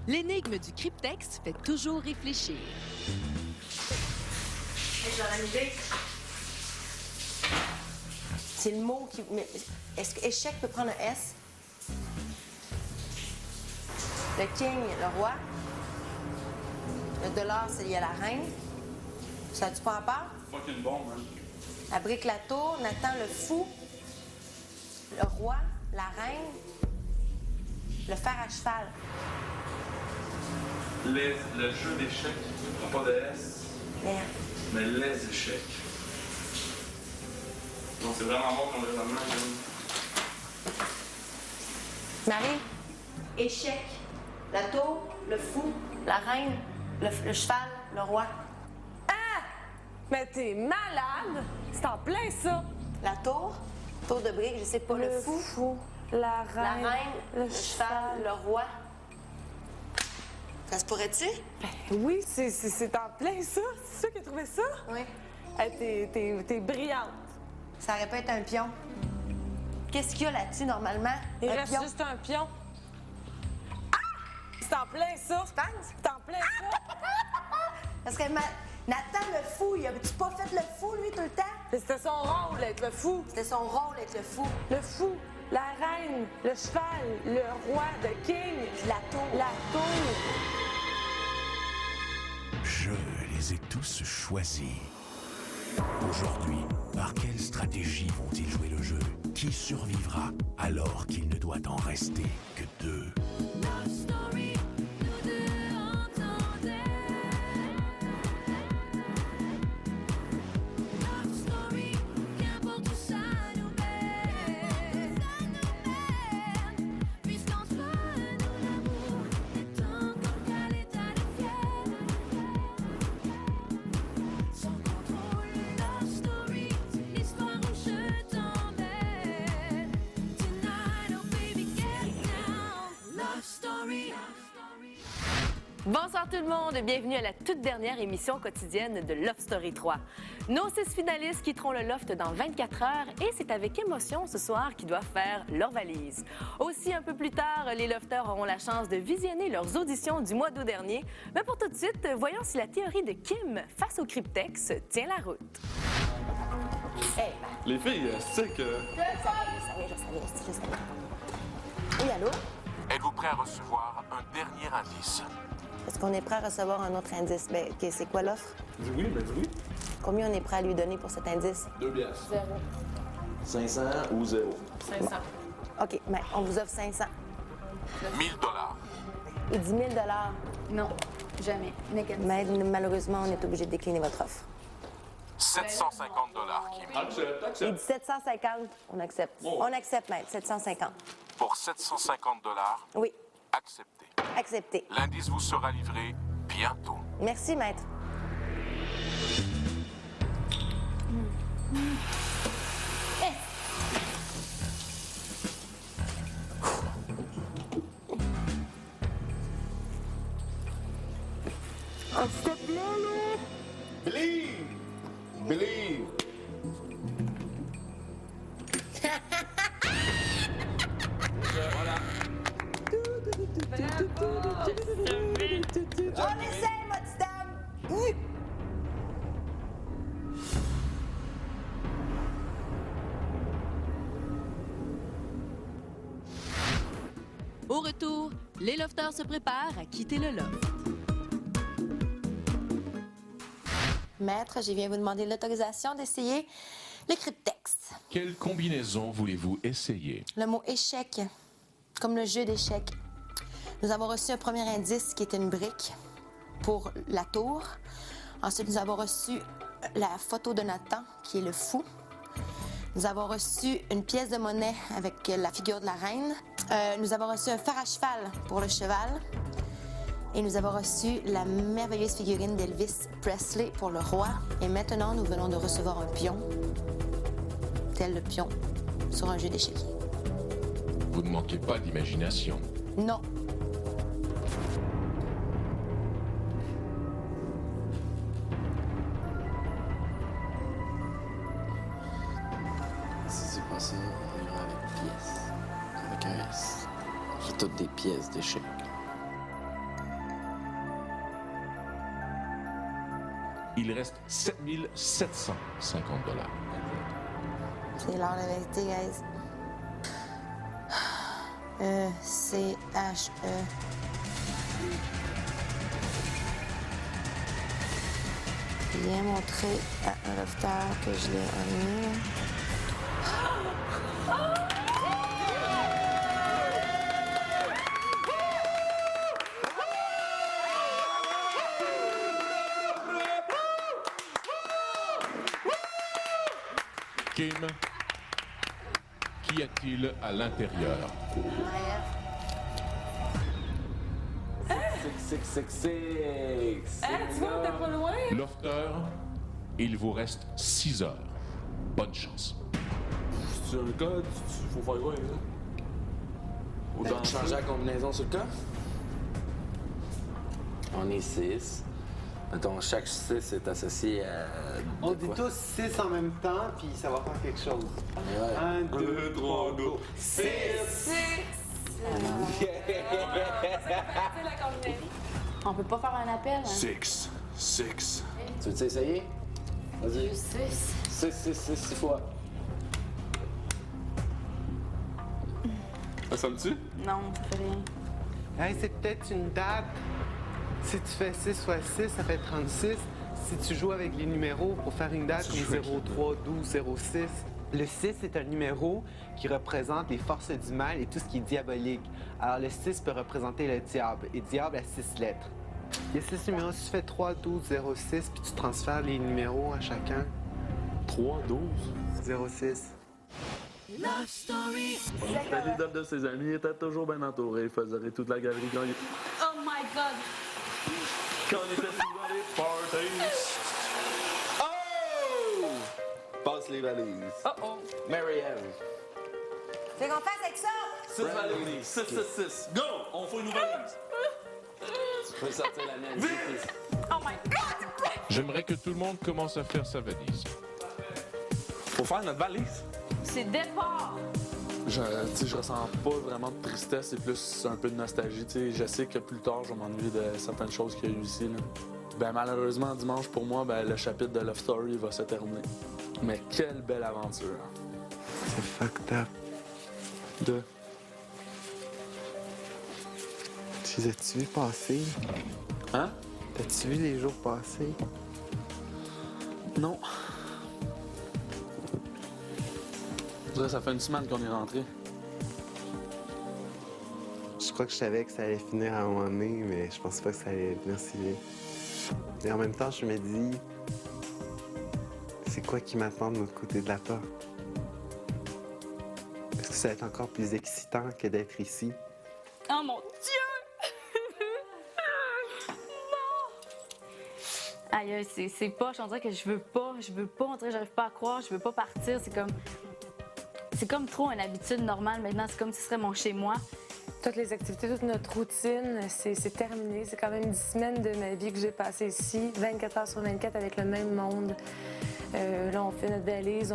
L'énigme du cryptex fait toujours réfléchir. J'aurais une idée. C'est le mot qui... Mais est-ce que échec peut prendre un S? Le king, le roi. Le dollar, c'est lié à la reine. Ça a-tu pas rapport? Fucking bon, man. La brique, la tour, Nathan, le fou. Le roi, la reine. Le fer à cheval. Le jeu d'échecs, pas de S, Merde. mais les échecs. Donc c'est vraiment bon ton raisonnement, Marie, échec. La tour, le fou, la reine, le cheval, le roi. Ah! Mais t'es malade! C'est en plein ça! La tour de brique, je sais pas, le fou, la la reine, reine, le cheval, le roi. Ça se pourrait-tu? Ben oui, c'est en plein ça! C'est ça qui a trouvé ça? Oui. Hey, t'es brillante! Ça aurait pu être un pion. Qu'est-ce qu'il y a là-dessus, normalement? Il un reste pion. juste un pion. Ah! C'est en plein ça! Tu penses? C'est en plein ça! Parce que Nathan, le fou, il a-tu pas fait le fou, lui, tout le temps? Mais c'était son rôle d'être le fou! C'était son rôle avec le fou. Le fou, la reine, le cheval, le roi, le king, La tour. la tour. Je les ai tous choisis. Aujourd'hui, par quelle stratégie vont-ils jouer le jeu? Qui survivra alors qu'il ne doit en rester que deux? Bonsoir tout le monde, bienvenue à la toute dernière émission quotidienne de Love Story 3. Nos 6 finalistes quitteront le loft dans 24 heures et c'est avec émotion ce soir qu'ils doivent faire leur valise. Aussi, un peu plus tard, les lofters auront la chance de visionner leurs auditions du mois d'août dernier. Mais pour tout de suite, voyons si la théorie de Kim face au cryptex tient la route. Hey, Les filles, c'est que... je savais. Oui, allô? Êtes-vous prêt à recevoir un dernier indice? Est-ce qu'on est prêt à recevoir un autre indice? Ben, OK, c'est quoi l'offre? Dis oui, mais dis oui. Combien on est prêt à lui donner pour cet indice? 2 piastres. 0. 500 ou 0. 500. OK, ben, on vous offre 500. 1000 $. Et 10 000 Non, jamais. Négatif. Mais malheureusement, on est obligé de décliner votre offre. 750 $, Kim. Accepte, Il accepte. dit 750, on accepte. Oh. On accepte, maître, 750. Pour 750 $, Oui, acceptez. accepté. L'indice vous sera livré bientôt. Merci, maître. Oh, s'il te plaît, là! Believe! Believe! Voilà. On essaie, votre dame! Oui. Au retour, les lofters se préparent à quitter le loft. Maître, je viens vous demander l'autorisation d'essayer le cryptex. Quelle combinaison voulez-vous essayer? Le mot échec, comme le jeu d'échecs. Nous avons reçu un premier indice qui était une brique pour la tour. Ensuite, nous avons reçu la photo de Nathan, qui est le fou. Nous avons reçu une pièce de monnaie avec la figure de la reine. Nous avons reçu un fer à cheval pour le cheval. Et nous avons reçu la merveilleuse figurine d'Elvis Presley pour le roi. Et maintenant, nous venons de recevoir un pion, tel le pion sur un jeu d'échecs. Vous ne manquez pas d'imagination. Non. Si c'est pas ça, on ira avec pièces. Avec un S. J'ai toutes des pièces d'échecs. Il reste 7 750 $. C'est l'heure de la vérité, guys. C-H-E. Viens montrer à un lofteur que je l'ai amené. Kim, qu'y a-t-il à l'intérieur? Six. Tu vois, t'es pas loin. Lofter, il vous reste 6 heures. Bonne chance. C'est un code, faut faire quoi, ça? Autant changer la combinaison sur le cas? On est 6. Mettons, chaque 6 est associé à. On dit tous 6 en même temps, puis ça va faire quelque chose. 1, 2, 3, go. 6! On peut pas faire un appel, hein? 6. Tu veux essayer? Vas-y. 6 fois. Ça sonne-tu? Non, ça fait rien. Hey, c'est peut-être une date. Si tu fais 6 fois 6, ça fait 36. Si tu joues avec les numéros pour faire une date comme 03, 12, 06. Le 6 est un numéro qui représente les forces du mal et tout ce qui est diabolique. Alors le 6 peut représenter le diable, et diable a 6 lettres. Il y a 6 numéros. Si tu fais 3, 12, 06, puis tu transfères les numéros à chacun. 3, 12. 06. C'était l'idole de ses amis, il était toujours bien entouré, il faisait toute la galerie quand il... Oh my God! Quand on était souvent les parties. Oh! Passe les valises. Oh. Mary-Ann. C'est qu'on fasse avec ça? 6 valises. 6. Go! On fait une valise. Tu peux sortir la mienne. Vite! Oh my God! J'aimerais que tout le monde commence à faire sa valise. Faut faire notre valise. C'est départ! Je ressens pas vraiment de tristesse, c'est plus un peu de nostalgie. T'sais. Je sais que plus tard, je vais m'ennuyer de certaines choses qu'il y a eu ici. Là. Ben, malheureusement, dimanche, pour moi, ben, le chapitre de Love Story va se terminer. Mais quelle belle aventure. C'est fucked up. De... Tu les as-tu vus passer? Hein? T'as-tu vu les jours passer? Non. Je dirais, ça fait une semaine qu'on est rentré. Je crois que je savais que ça allait finir à un moment donné, mais je pensais pas que ça allait venir si vite. Et en même temps, je me dis, c'est quoi qui m'attend de l'autre côté de la porte? Est-ce que ça va être encore plus excitant que d'être ici? Oh mon Dieu! Non! Aïe, c'est poche. On dirait que je veux pas. On dirait que j'arrive pas à croire. Je veux pas partir. C'est comme trop une habitude normale maintenant. C'est comme si ce serait mon chez-moi. Toutes les activités, toute notre routine, c'est terminé. C'est quand même 10 semaines de ma vie que j'ai passées ici, 24 heures sur 24 avec le même monde. Là, on fait notre valise.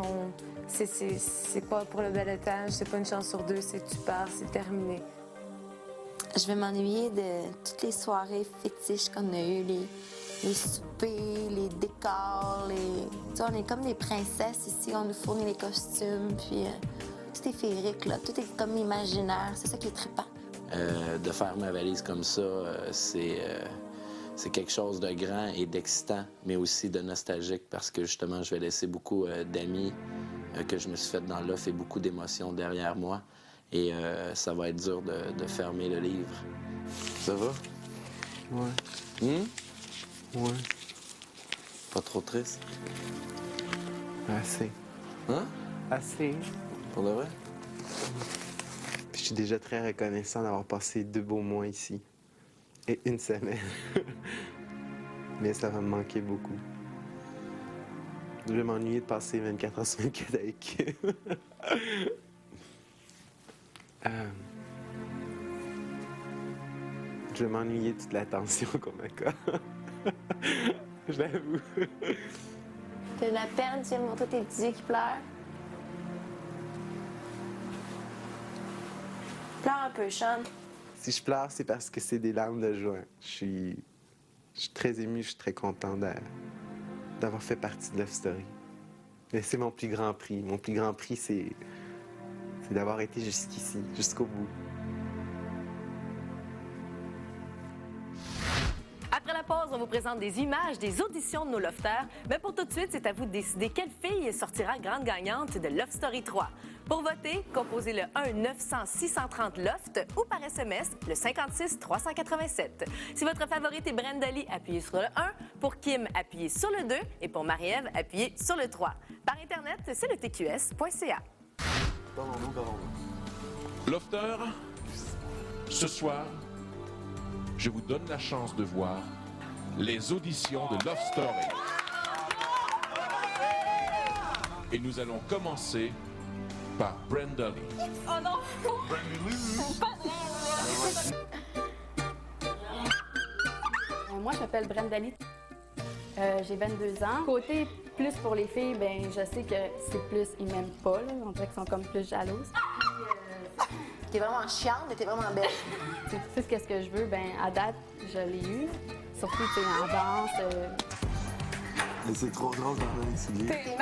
C'est pas pour le balotage, c'est pas une chance sur 2, c'est tu pars, c'est terminé. Je vais m'ennuyer de toutes les soirées fétiches qu'on a eues, les soupers, les décors, Tu sais, on est comme des princesses ici, on nous fournit les costumes, puis tout est féerique, là, tout est comme imaginaire, c'est ça qui est trippant. De faire ma valise comme ça, c'est quelque chose de grand et d'excitant, mais aussi de nostalgique parce que justement, je vais laisser beaucoup d'amis que je me suis fait dans l'offre et beaucoup d'émotions derrière moi. Et ça va être dur de fermer le livre. Ça va? Ouais. Ouais. Pas trop triste? Assez. Hein? Assez. Pour de vrai? Puis je suis déjà très reconnaissant d'avoir passé 2 beaux mois ici. Et 1 semaine. Mais ça va me manquer beaucoup. Je vais m'ennuyer de passer 24 heures sur 24 avec eux. Je vais m'ennuyer de toute l'attention qu'on m'accorde. Je l'avoue. T'as de la peine, tu viens me montrer tes petits yeux qui pleurent. Pleure un peu, Sean. Si je pleure, c'est parce que c'est des larmes de joie. Je suis très ému, je suis très content d'avoir fait partie de Love Story. Mais c'est mon plus grand prix. Mon plus grand prix, c'est d'avoir été jusqu'ici, jusqu'au bout. Après la pause, on vous présente des images des auditions de nos lofters. Mais pour tout de suite, c'est à vous de décider quelle fille sortira grande gagnante de Love Story 3. Pour voter, composez le 1-900-630-LOFT ou par SMS le 56-387. Si votre favorite est Brenda Lee, appuyez sur le 1. Pour Kim, appuyez sur le 2. Et pour Marie-Ève, appuyez sur le 3. Par Internet, c'est le tqs.ca. Lofter, ce soir, je vous donne la chance de voir les auditions de Love Story. Et nous allons commencer par Brenda Lee. Oh non! Moi, je m'appelle Brenda Lee. J'ai 22 ans. Côté plus pour les filles, ben je sais que c'est plus, ils m'aiment pas, là. On dirait qu'ils sont comme plus jalouses. T'es vraiment chiante, mais t'es vraiment belle. Tu sais ce que je veux, ben à date, je l'ai eu. Surtout, tu sais, en danse. Mais c'est trop drôle d'en utiliser. T'es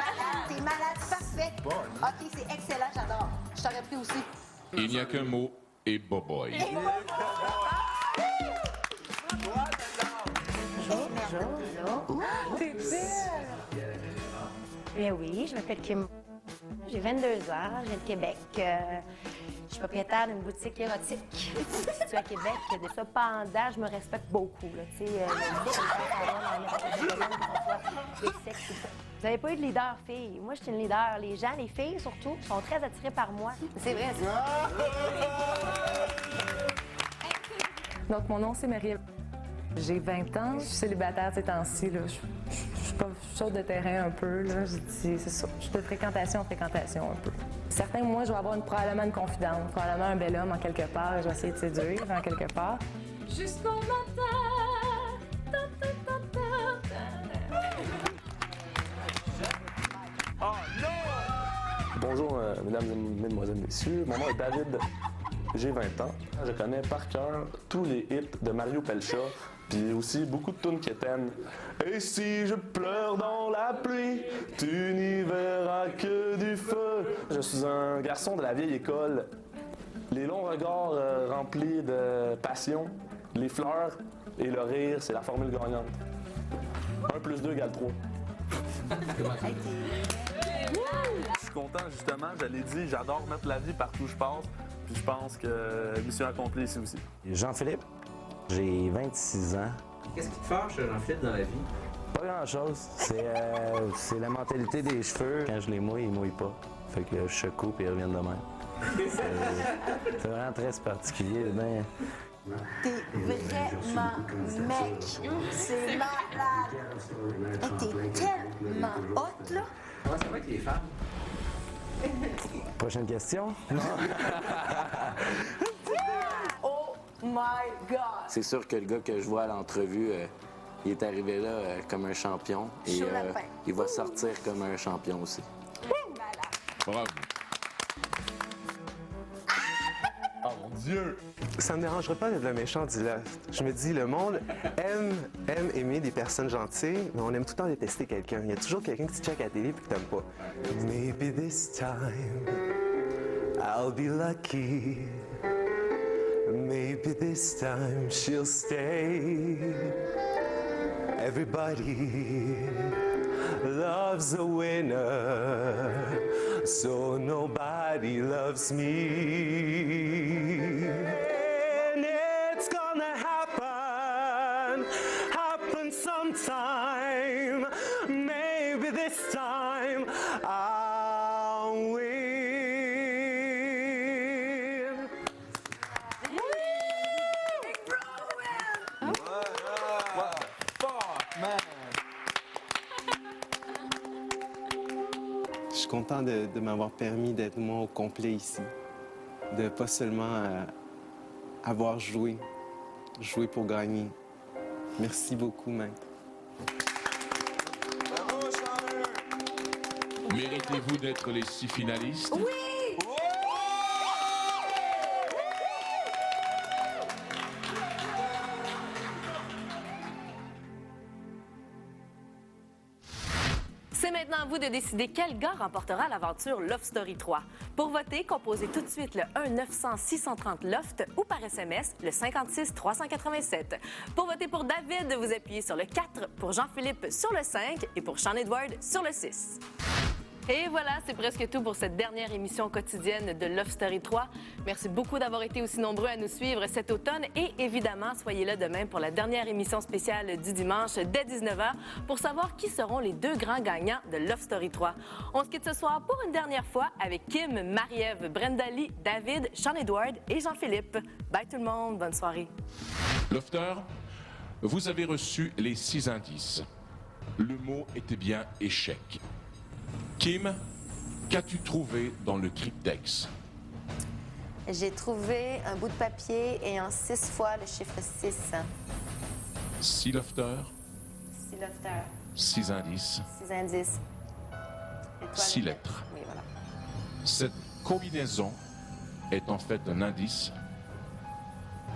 malade, parfait. OK, c'est excellent, j'adore. Je t'aurais pris aussi. Il n'y a qu'un mot et boboy. T'es belle! Bien oui, je m'appelle Kim. J'ai 22 ans, je viens de Québec. Je suis propriétaire d'une boutique érotique située à Québec. De ça, pendant, je me respecte beaucoup. Là, tu sais, vous n'avez pas eu de leader fille. Moi, je suis une leader. Les gens, les filles surtout, sont très attirés par moi. C'est vrai, ça. Donc, mon nom, c'est Marie-Ève. J'ai 20 ans. Je suis célibataire ces temps-ci. Là. Je suis pas chaude de terrain un peu. Là. C'est ça. Je suis de fréquentation en fréquentation un peu. Certains mois, je vais avoir probablement une confidente, probablement un bel homme en quelque part. Et je vais essayer de séduire en quelque part. Jusqu'au matin! Bonjour, mesdames et mesdemoiselles, messieurs. Mon nom est David. J'ai 20 ans. Je connais par cœur tous les hits de Mario Pelcha, puis aussi beaucoup de tunes quétaines. Et si je pleure dans la pluie, tu n'y verras que du feu. Je suis un garçon de la vieille école. Les longs regards remplis de passion, les fleurs et le rire, c'est la formule gagnante. 1 + 2 = 3. Je suis content, justement, je l'ai dit, j'adore mettre la vie partout où je passe. Puis je pense que mission accomplie ici aussi. Jean-Philippe, j'ai 26 ans. Qu'est-ce qui te fâche, Jean-Philippe, dans la vie? Pas grand-chose. C'est la mentalité des cheveux. Quand je les mouille, ils mouillent pas. Fait que je coupe et ils reviennent de même. C'est vraiment très particulier. Ben... T'es vraiment mec. C'est malade. T'es tellement hot, là. Comment ça va avec les femmes? Prochaine question? Oh my God! C'est sûr que le gars que je vois à l'entrevue, il est arrivé là comme un champion et il va sortir comme un champion aussi. Bravo. Oh mon Dieu! Ça me dérangerait pas d'être le méchant du Loft. Je me dis, le monde aime aimer des personnes gentilles, mais on aime tout le temps détester quelqu'un. Il y a toujours quelqu'un que tu checkes à la télé et que t'aimes pas. Maybe this time, I'll be lucky. Maybe this time, she'll stay. Everybody loves a winner, so nobody loves me. And it's gonna happen sometime. Maybe this time I'll win. Je suis content de m'avoir permis d'être moi au complet ici. De pas seulement avoir joué pour gagner. Merci beaucoup, maître. Méritez-vous d'être les 6 finalistes? Oui! C'est maintenant à vous de décider quel gars remportera l'aventure Love Story 3. Pour voter, composez tout de suite le 1-900-630-LOFT ou par SMS le 56-387. Pour voter pour David, vous appuyez sur le 4, pour Jean-Philippe sur le 5 et pour Sean Edward sur le 6. Et voilà, c'est presque tout pour cette dernière émission quotidienne de Love Story 3. Merci beaucoup d'avoir été aussi nombreux à nous suivre cet automne et évidemment, soyez là demain pour la dernière émission spéciale du dimanche dès 19h pour savoir qui seront les deux grands gagnants de Love Story 3. On se quitte ce soir pour une dernière fois avec Kim, Marie-Ève, Brenda Lee, David, Sean Edward et Jean-Philippe. Bye tout le monde, bonne soirée. Lofter, vous avez reçu les 6 indices. Le mot était bien échec. Kim, qu'as-tu trouvé dans le cryptex? J'ai trouvé un bout de papier ayant 6 fois le chiffre 6. 6 lofters, 6 lofters, 6 indices, 6 indices. 6 lettres. Oui, voilà. Cette combinaison est en fait un indice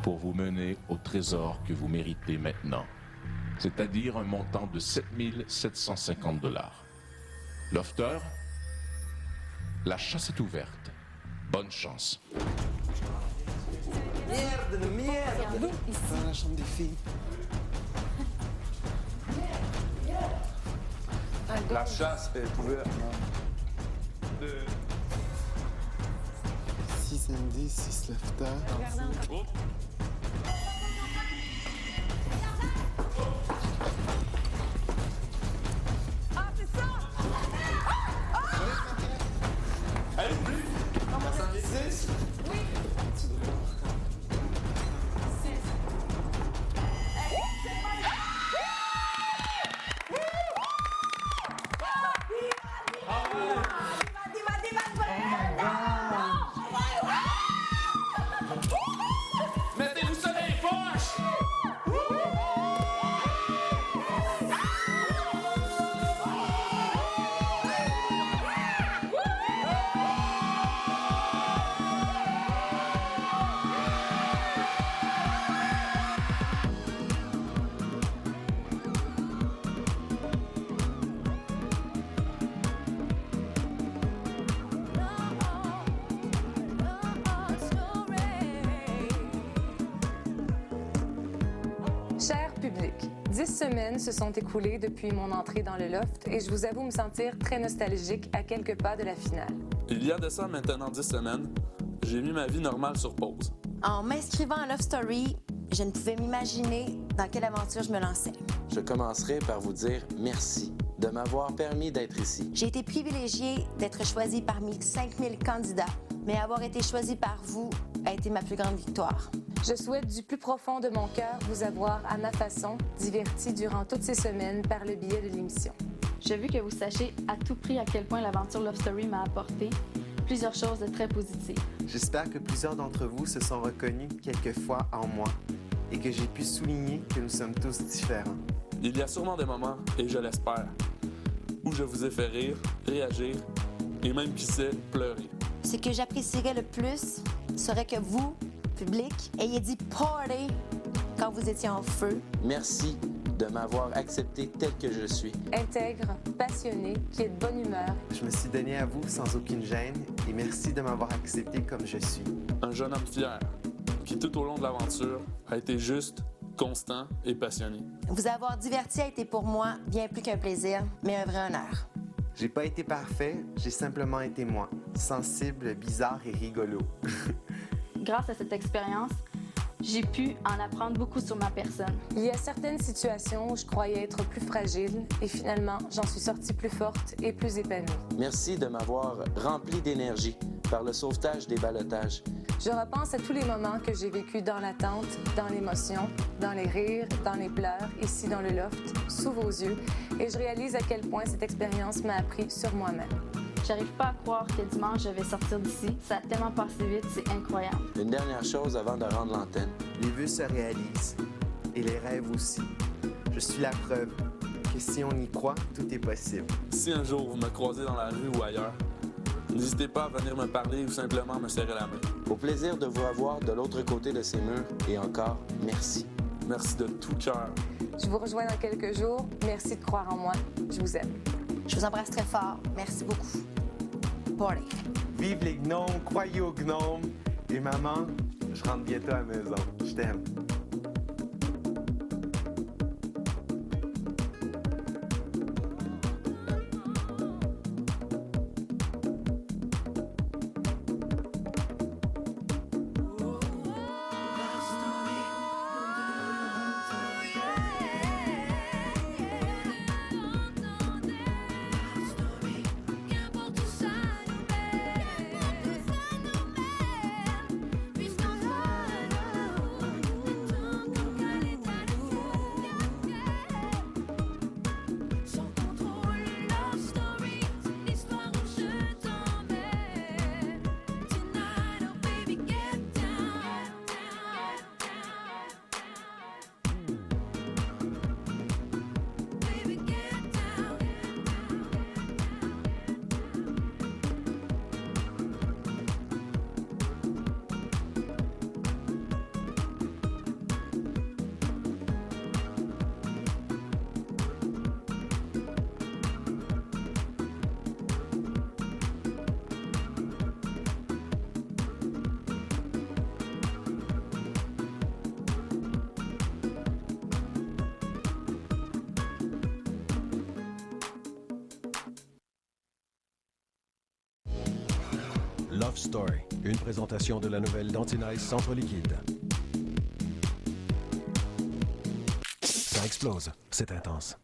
pour vous mener au trésor que vous méritez maintenant, c'est-à-dire un montant de 7 750 $. Lofter, la chasse est ouverte. Bonne chance. Merde! Dans la chambre des filles. La chasse est ouverte. 6 indices, 6 lofters. Mettez-vous ça dans les poches! Cher public, 10 semaines se sont écoulées depuis mon entrée dans le loft et je vous avoue me sentir très nostalgique à quelques pas de la finale. Il y a de ça maintenant 10 semaines, j'ai mis ma vie normale sur pause. En m'inscrivant à Love Story, je ne pouvais m'imaginer dans quelle aventure je me lançais. Je commencerai par vous dire merci de m'avoir permis d'être ici. J'ai été privilégiée d'être choisie parmi 5000 candidats, mais avoir été choisie par vous a été ma plus grande victoire. Je souhaite du plus profond de mon cœur vous avoir, à ma façon, diverti durant toutes ces semaines par le biais de l'émission. Je veux que vous sachiez à tout prix à quel point l'aventure Love Story m'a apporté plusieurs choses de très positives. J'espère que plusieurs d'entre vous se sont reconnus quelquefois en moi et que j'ai pu souligner que nous sommes tous différents. Il y a sûrement des moments, et je l'espère, où je vous ai fait rire, réagir et même, qui sait, pleurer. Ce que j'apprécierais le plus serait que vous, public, ayez dit « party » quand vous étiez en feu. Merci de m'avoir accepté tel que je suis. Intègre, passionné, qui est de bonne humeur. Je me suis donné à vous sans aucune gêne et merci de m'avoir accepté comme je suis. Un jeune homme fier, qui tout au long de l'aventure a été juste, constant et passionné. Vous avoir diverti a été pour moi bien plus qu'un plaisir, mais un vrai honneur. J'ai pas été parfait, j'ai simplement été moi, sensible, bizarre et rigolo. Grâce à cette expérience, j'ai pu en apprendre beaucoup sur ma personne. Il y a certaines situations où je croyais être plus fragile et finalement, j'en suis sortie plus forte et plus épanouie. Merci de m'avoir rempli d'énergie par le sauvetage des ballottages. Je repense à tous les moments que j'ai vécus dans l'attente, dans l'émotion, dans les rires, dans les pleurs, ici dans le loft, sous vos yeux, et je réalise à quel point cette expérience m'a appris sur moi-même. J'arrive pas à croire que dimanche, je vais sortir d'ici. Ça a tellement passé vite, c'est incroyable. Une dernière chose avant de rendre l'antenne. Les vœux se réalisent, et les rêves aussi. Je suis la preuve que si on y croit, tout est possible. Si un jour vous me croisez dans la rue ou ailleurs, n'hésitez pas à venir me parler ou simplement me serrer la main. Au plaisir de vous revoir de l'autre côté de ces murs, et encore, merci. Merci de tout cœur. Je vous rejoins dans quelques jours. Merci de croire en moi. Je vous aime. Je vous embrasse très fort. Merci beaucoup. Party. Vive les gnomes, croyez aux gnomes. Et maman, je rentre bientôt à la maison. Je t'aime. Love Story, une présentation de la nouvelle d'Antinice Centre Liquide. Ça explose, c'est intense.